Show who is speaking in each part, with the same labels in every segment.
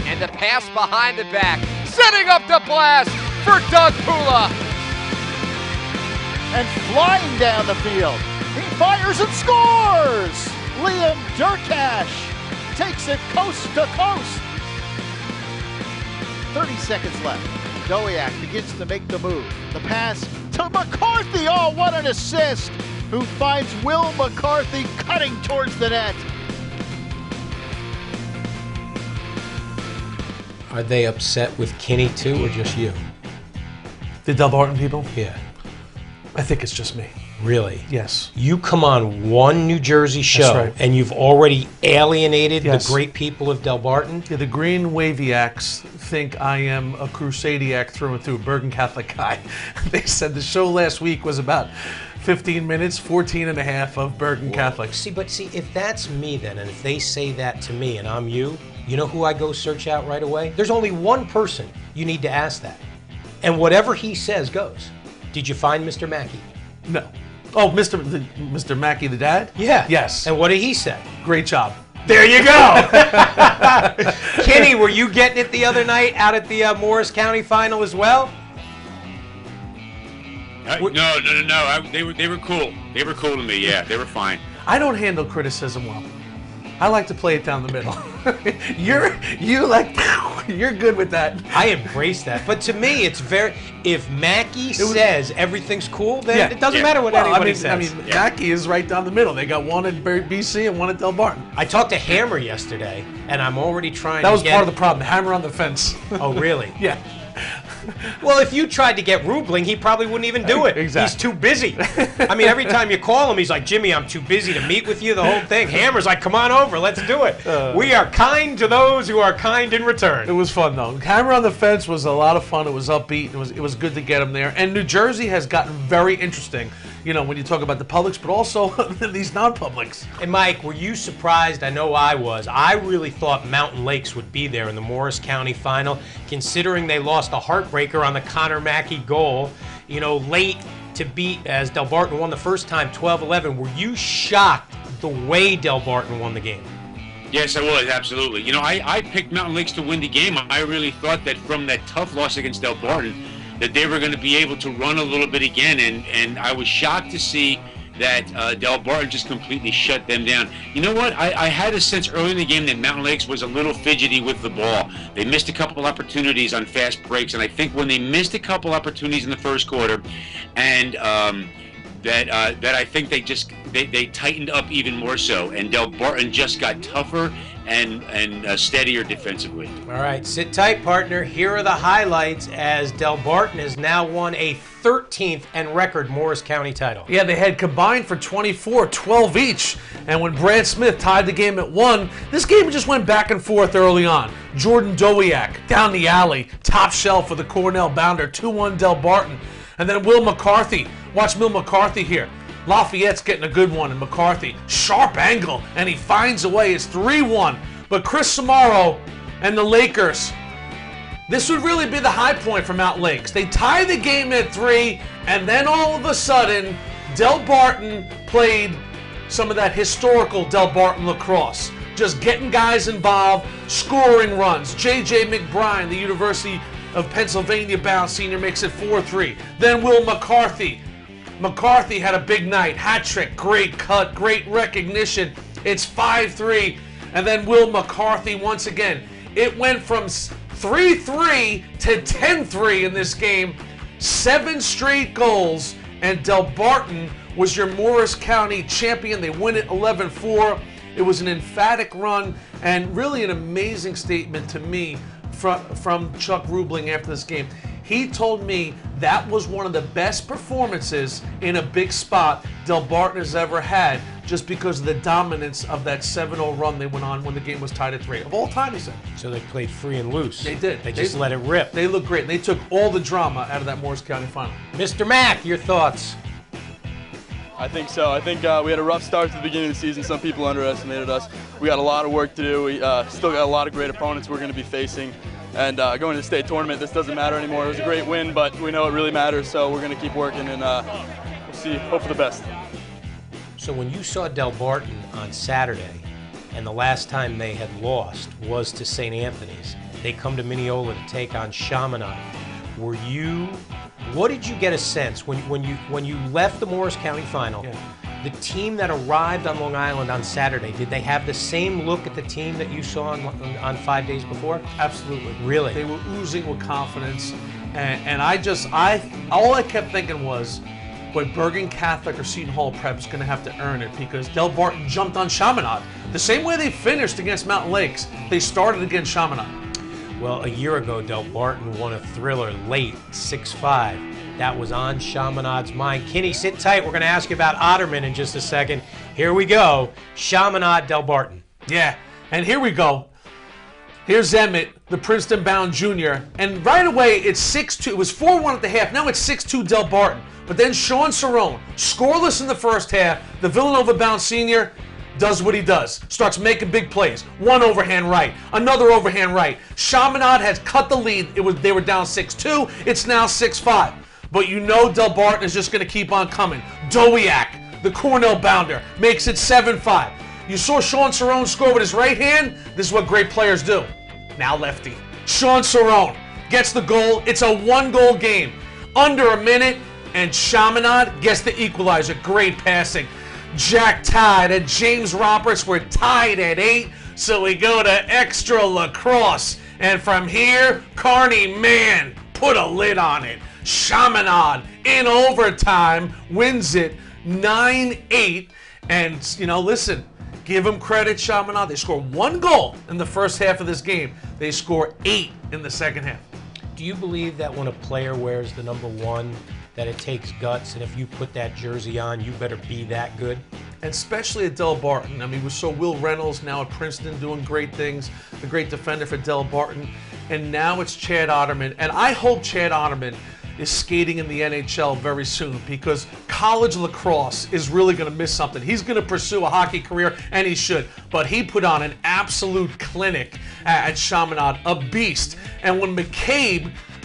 Speaker 1: And the pass behind the back, setting up the blast for Doug Pula.
Speaker 2: And flying down the field, he fires and scores! Liam Durkash takes it coast to coast. 30 seconds left. Dowiak begins to make the move. The pass to McCarthy. Oh, what an assist! Who finds Will McCarthy cutting towards the net.
Speaker 3: Are they upset with Kinney too, or just you?
Speaker 4: The Delbarton people?
Speaker 3: Yeah.
Speaker 4: I think it's just me.
Speaker 3: Really?
Speaker 4: Yes.
Speaker 3: You come on one New Jersey show,
Speaker 4: right.
Speaker 3: and you've already alienated
Speaker 4: Yes.
Speaker 3: the great people of Delbarton?
Speaker 4: Yeah, the green waviacs think I am a Crusadiac through and through, Bergen Catholic guy. They said the show last week was about 15 minutes, 14 and a half of Bergen Catholic.
Speaker 3: See, if that's me then, and if they say that to me and I'm you know who I go search out right away? There's only one person you need to ask that. And whatever he says goes. Did you find Mr. Mackey?
Speaker 4: No. Oh, Mr. Mackey, the dad?
Speaker 3: Yeah.
Speaker 4: Yes.
Speaker 3: And what did he say?
Speaker 4: Great job.
Speaker 3: There you go. Kinney, were you getting it the other night out at the Morris County final as well?
Speaker 5: No. They were cool. They were cool to me. Yeah, they were fine.
Speaker 4: I don't handle criticism well. I like to play it down the middle. You're good with that.
Speaker 3: I embrace that. But to me, it's if Mackey says everything's cool, then it doesn't matter what anybody says.
Speaker 4: Mackey is right down the middle. They got one at BC and one at Delbarton.
Speaker 3: I talked to Hammer yesterday, and I'm already trying
Speaker 4: That
Speaker 3: to
Speaker 4: was
Speaker 3: get...
Speaker 4: part of the problem, the hammer on the fence.
Speaker 3: Oh, really?
Speaker 4: Yeah.
Speaker 3: Well, if you tried to get Rubling, he probably wouldn't even do it.
Speaker 4: Exactly.
Speaker 3: He's too busy. I mean, every time you call him, he's like, Jimmy, I'm too busy to meet with you, the whole thing. Hammer's like, come on over, let's do it. We are kind to those who are kind in return.
Speaker 4: It was fun, though. Hammer on the Fence was a lot of fun. It was upbeat. It was good to get him there. And New Jersey has gotten very interesting, you know, when you talk about the publics, but also these non-publics.
Speaker 3: And Mike, were you surprised? I know I was. I really thought Mountain Lakes would be there in the Morris County final, considering they lost a heartbreaker on the Connor Mackey goal, you know, late to beat, as Delbarton won the first time, 12-11. Were you shocked the way Delbarton won the game?
Speaker 5: Yes, I was, absolutely. You know, I picked Mountain Lakes to win the game. I really thought that from that tough loss against Delbarton, that they were going to be able to run a little bit again, and I was shocked to see that Delbarton just completely shut them down. You know what? I had a sense early in the game that Mountain Lakes was a little fidgety with the ball. They missed a couple opportunities on fast breaks, and I think when they missed a couple opportunities in the first quarter, and that I think they tightened up even more so, and Delbarton just got tougher and steadier defensively.
Speaker 3: All right, sit tight, partner. Here are the highlights as Delbarton has now won a 13th and record Morris County title.
Speaker 4: Yeah, they had combined for 24, 12 each. And when Brad Smith tied the game at 1, this game just went back and forth early on. Jordan Dowiak down the alley, top shelf for the Cornell bounder, 2-1 Delbarton. And then Will McCarthy. Watch Will McCarthy here. Lafayette's getting a good one, and McCarthy, sharp angle, and he finds a way. It's 3-1. But Chris Samaro and the Lakers, this would really be the high point for Mountain Lakes. They tie the game at 3, and then all of a sudden, Delbarton played some of that historical Delbarton lacrosse. Just getting guys involved, scoring runs. J.J. McBride, the University of Pennsylvania bound senior, makes it 4-3. Then Will McCarthy. McCarthy had a big night, hat trick, great cut, great recognition. It's 5-3, and then Will McCarthy once again. It went from 3-3 to 10-3 in this game. 7 straight goals, and Delbarton was your Morris County champion. They win it 11-4. It was an emphatic run and really an amazing statement to me from Chuck Rubling after this game. He told me that was one of the best performances in a big spot Delbarton has ever had, just because of the dominance of that 7-0 run they went on when the game was tied at 3. Of all time, he said.
Speaker 3: So they played free and loose.
Speaker 4: They did.
Speaker 3: They just let it rip.
Speaker 4: They looked great. They took all the drama out of that Morris County final.
Speaker 3: Mr. Mack, your thoughts?
Speaker 6: I think so. I think we had a rough start to the beginning of the season. Some people underestimated us. We got a lot of work to do. We still got a lot of great opponents we're going to be facing. And going to the state tournament, this doesn't matter anymore. It was a great win, but we know it really matters, so we're going to keep working, and we'll see. Hope for the best.
Speaker 3: So when you saw Delbarton on Saturday, and the last time they had lost was to St. Anthony's, They come to Mineola to take on Chaminade. What did you get a sense when you left the Morris County final?
Speaker 4: Yeah.
Speaker 3: The team that arrived on Long Island on Saturday, did they have the same look at the team that you saw on 5 days before?
Speaker 4: Absolutely.
Speaker 3: Really?
Speaker 4: They were oozing with confidence. And all I kept thinking was, boy, Bergen Catholic or Seton Hall Prep is going to have to earn it because Del Barton jumped on Chaminade. The same way they finished against Mountain Lakes, they started against Chaminade.
Speaker 3: Well, a year ago, Del Barton won a thriller late, 6-5. That was on Chaminade's mind. Kinney, sit tight. We're going to ask you about Otterman in just a second. Here we go. Chaminade, Del Barton.
Speaker 4: Yeah, and here we go. Here's Emmett, the Princeton-bound junior, and right away it's 6-2. It was 4-1 at the half. Now it's 6-2 Del Barton. But then Sean Cerrone, scoreless in the first half, the Villanova-bound senior, does what he does. Starts making big plays. One overhand right, another overhand right. Chaminade has cut the lead. They were down 6-2. It's now 6-5. But you know Del Barton is just going to keep on coming. Dowiak, the Cornell bounder, makes it 7-5. You saw Sean Cerrone score with his right hand. This is what great players do. Now lefty. Sean Cerrone gets the goal. It's a one-goal game. Under a minute, and Chaminade gets the equalizer. Great passing. Jack tied, and James Roberts were tied at 8, so we go to extra lacrosse. And from here, Carney Mann put a lid on it. Chaminade in overtime wins it 9-8. And, listen, give them credit, Chaminade. They score 1 goal in the first half of this game. They score 8 in the second half.
Speaker 3: Do you believe that when a player wears the number 1, that it takes guts, and if you put that jersey on, you better be that good?
Speaker 4: And especially at Del Barton. I mean, we saw Will Reynolds now at Princeton doing great things, the great defender for Del Barton. And now it's Chad Otterman. And I hope Chad Otterman is skating in the NHL very soon because college lacrosse is really going to miss something. He's going to pursue a hockey career, and he should. But he put on an absolute clinic at Chaminade, a beast. And when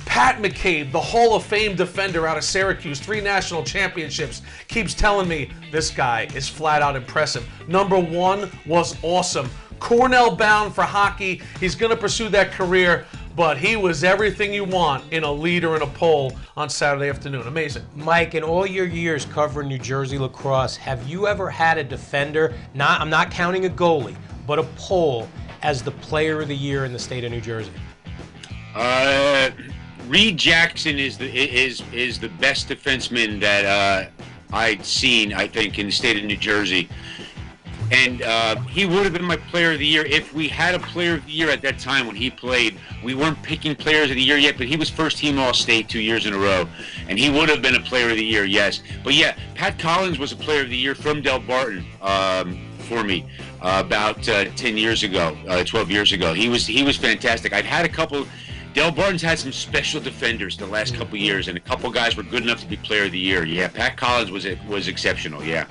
Speaker 4: Pat McCabe, the Hall of Fame defender out of Syracuse, 3 national championships, keeps telling me this guy is flat out impressive. Number 1 was awesome. Cornell bound for hockey. He's going to pursue that career, but he was everything you want in a leader in a pole on Saturday afternoon. Amazing.
Speaker 3: Mike, in all your years covering New Jersey lacrosse, have you ever had a defender, I'm not counting a goalie, but a pole as the player of the year in the state of New Jersey?
Speaker 5: Reed Jackson is the best defenseman that I'd seen, I think, in the state of New Jersey. And he would have been my player of the year if we had a player of the year at that time when he played. We weren't picking players of the year yet, but he was first team All-State 2 years in a row. And he would have been a player of the year, yes. But yeah, Pat Collins was a player of the year from Del Barton for me about 10 years ago, 12 years ago. He was fantastic. I've had a couple. Del Barton's had some special defenders the last couple years, and a couple guys were good enough to be player of the year. Yeah, Pat Collins was exceptional, yeah.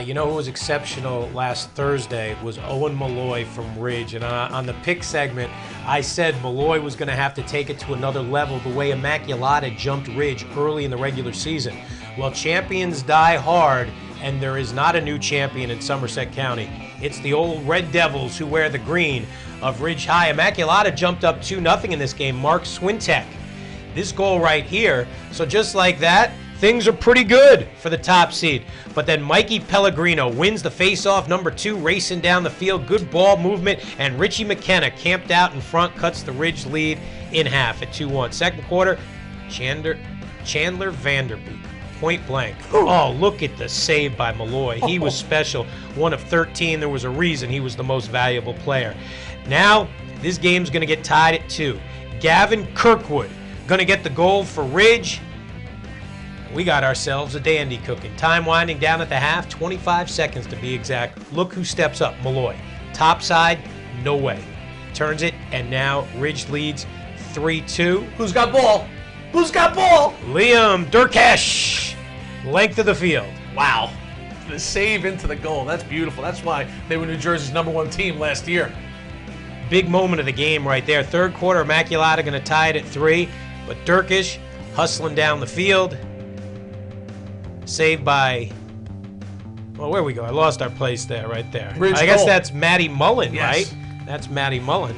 Speaker 3: You know who was exceptional last Thursday was Owen Malloy from Ridge. And on the pick segment, I said Malloy was going to have to take it to another level the way Immaculata jumped Ridge early in the regular season. Well, champions die hard, and there is not a new champion in Somerset County. It's the old Red Devils who wear the green of Ridge High. Immaculata jumped up 2-0 in this game. Mark Swintek. This goal right here. So just like that, things are pretty good for the top seed. But then Mikey Pellegrino wins the face-off, number 2, racing down the field. Good ball movement, and Richie McKenna camped out in front, cuts the Ridge lead in half at 2-1. Second quarter, Chandler Vanderbeek, point blank. Oh, look at the save by Malloy. He was special. 1 of 13. There was a reason he was the most valuable player. Now, this game's going to get tied at 2. Gavin Kirkwood going to get the goal for Ridge. We got ourselves a dandy cooking. Time winding down at the half, 25 seconds to be exact. Look who steps up, Malloy. Top side, no way. Turns it, and now Ridge leads 3-2.
Speaker 4: Who's got ball? Who's got ball?
Speaker 3: Liam Durkesh, length of the field.
Speaker 4: Wow. The save into the goal. That's beautiful. That's why they were New Jersey's #1 team last year.
Speaker 3: Big moment of the game right there. Third quarter, Immaculata going to tie it at 3, but Durkesh hustling down the field. Saved by, well, where we go? I lost our place there, right there.
Speaker 4: Ridge
Speaker 3: I guess
Speaker 4: goal.
Speaker 3: that's Matty Mullen,
Speaker 4: Yes.
Speaker 3: right? That's Matty Mullen.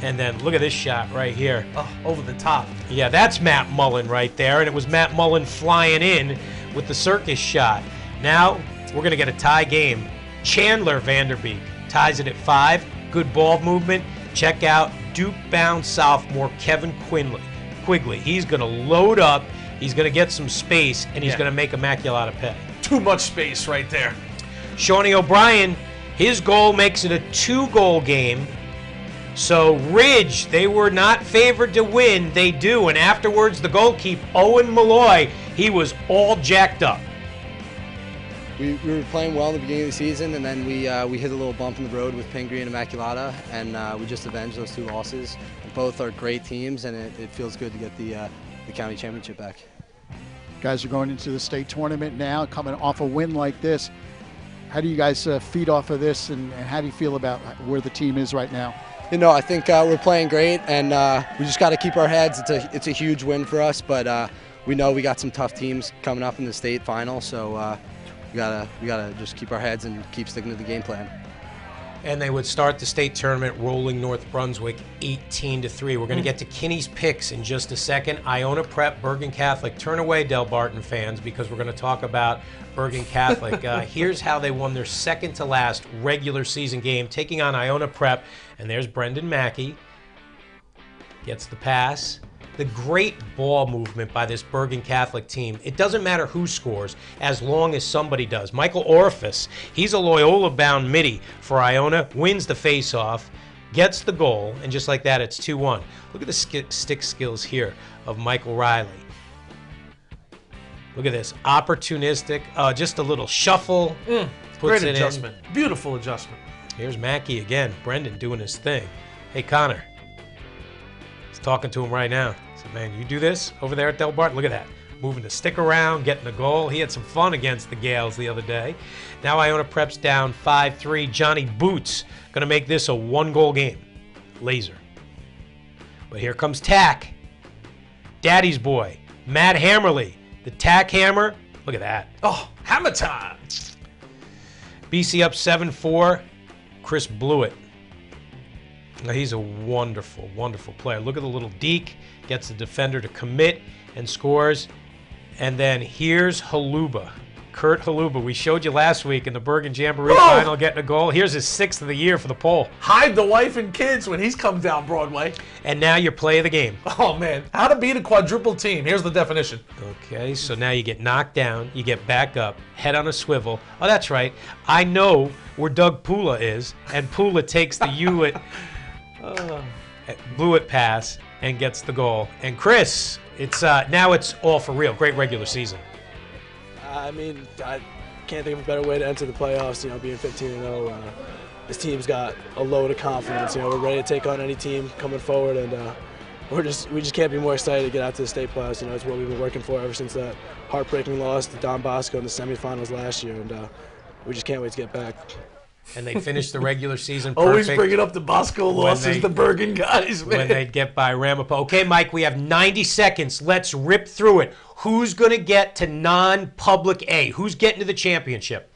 Speaker 3: And then look at this shot right here.
Speaker 4: Oh, over the top.
Speaker 3: Yeah, that's Matt Mullen right there, and it was Matt Mullen flying in with the circus shot. Now we're going to get a tie game. Chandler Vanderbeek ties it at 5. Good ball movement. Check out Duke-bound sophomore Kevin Quigley. He's going to load up. He's going to get some space, and he's going to make Immaculata pay.
Speaker 4: Too much space right there.
Speaker 3: Shawnee O'Brien, his goal makes it a 2-goal game. So Ridge, they were not favored to win. They do. And afterwards, the goalkeeper, Owen Malloy, he was all jacked up.
Speaker 7: We were playing well in the beginning of the season, and then we hit a little bump in the road with Pingree and Immaculata, and we just avenged those 2 losses. Both are great teams, and it feels good to get the county championship back.
Speaker 2: Guys are going into the state tournament now, coming off a win like this. How do you guys feed off of this, and how do you feel about where the team is right now?
Speaker 7: You know, I think we're playing great, and we just got to keep our heads. It's a huge win for us, but we know we got some tough teams coming up in the state final, so we gotta just keep our heads and keep sticking to the game plan.
Speaker 3: And they would start the state tournament rolling North Brunswick 18-3. We're going to get to Kinney's picks in just a second. Iona Prep, Bergen Catholic. Turn away, Del Barton fans, because we're going to talk about Bergen Catholic. Here's how they won their second-to-last regular season game, taking on Iona Prep. And there's Brendan Mackey. Gets the pass. The great ball movement by this Bergen Catholic team. It doesn't matter who scores as long as somebody does. Michael Orifice, he's a Loyola-bound midi for Iona, wins the face-off, gets the goal, and just like that, it's 2-1. Look at the stick skills here of Michael Riley. Look at this, opportunistic, just a little shuffle.
Speaker 4: Great adjustment, beautiful adjustment.
Speaker 3: Here's Mackey again, Brendan doing his thing. Hey, Connor. He's talking to him right now. So, man, you do this over there at Del Barton. Look at that. Moving the stick around, getting a goal. He had some fun against the Gales the other day. Now Iona Prep's down 5-3. Johnny Boots going to make this a 1-goal game. Laser. But here comes Tack. Daddy's boy. Matt Hammerly. The Tack Hammer. Look at that.
Speaker 4: Oh, hammer time.
Speaker 3: BC up 7-4. Chris Blewett. Now, he's a wonderful, wonderful player. Look at the little deke. Gets the defender to commit and scores. And then here's Haluba. Kurt Haluba. We showed you last week in the Bergen Jamboree final getting a goal. Here's his 6th of the year for the Pole.
Speaker 4: Hide the wife and kids when he's come down Broadway.
Speaker 3: And now your play of the game.
Speaker 4: Oh, man. How to beat a quadruple team. Here's the definition.
Speaker 3: Okay, so now you get knocked down. You get back up. Head on a swivel. Oh, that's right. I know where Doug Pula is. And Pula takes the Hewlett Blewett pass and gets the goal. And Chris, it's now it's all for real. Great regular season.
Speaker 8: I mean, I can't think of a better way to enter the playoffs. You know, being 15-0, this team's got a load of confidence. You know, we're ready to take on any team coming forward, and we just can't be more excited to get out to the state playoffs. You know, it's what we've been working for ever since that heartbreaking loss to Don Bosco in the semifinals last year, and we just can't wait to get back.
Speaker 3: And they finished the regular season perfect.
Speaker 4: Always bringing up the Bosco losses, the Bergen guys, man.
Speaker 3: When they'd get by Ramapo. Okay, Mike, we have 90 seconds. Let's rip through it. Who's going to get to non-public A? Who's getting to the championship?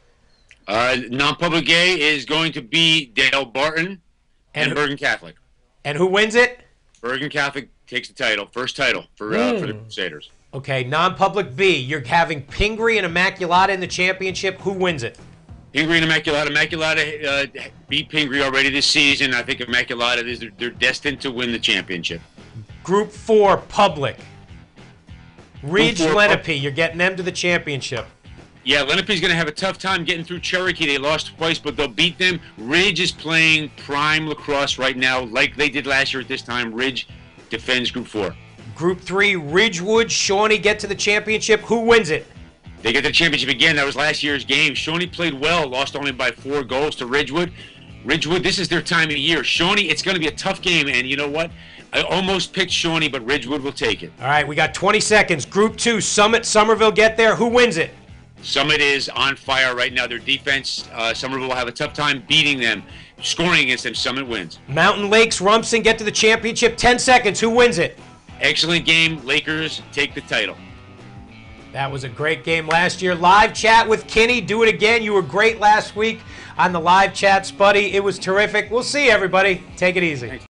Speaker 5: Non-public A is going to be Dale Barton and Bergen Catholic.
Speaker 3: And who wins it?
Speaker 5: Bergen Catholic takes the title, first title for the Crusaders.
Speaker 3: Okay, non-public B, you're having Pingree and Immaculata in the championship. Who wins it?
Speaker 5: Pingree and Immaculata. Immaculata beat Pingree already this season. I think Immaculata, they're destined to win the championship.
Speaker 3: Group 4, public. Ridge Lenape, you're getting them to the championship.
Speaker 5: Yeah, Lenape's going to have a tough time getting through Cherokee. They lost twice, but they'll beat them. Ridge is playing prime lacrosse right now, like they did last year at this time. Ridge defends Group 4.
Speaker 3: Group 3, Ridgewood, Shawnee get to the championship. Who wins it?
Speaker 5: They get the championship again. That was last year's game. Shawnee played well, lost only by 4 goals to Ridgewood. Ridgewood, this is their time of year. Shawnee, it's going to be a tough game, and you know what? I almost picked Shawnee, but Ridgewood will take it.
Speaker 3: All right, we got 20 seconds. Group 2, Summit, Somerville get there. Who wins it?
Speaker 5: Summit is on fire right now. Their defense, Somerville will have a tough time beating them. Scoring against them, Summit wins.
Speaker 3: Mountain Lakes, Rumson get to the championship. 10 seconds. Who wins it?
Speaker 5: Excellent game. Lakers take the title.
Speaker 3: That was a great game last year. Live chat with Kinney. Do it again. You were great last week on the live chat, Spuddy. It was terrific. We'll see you, everybody. Take it easy. Thanks.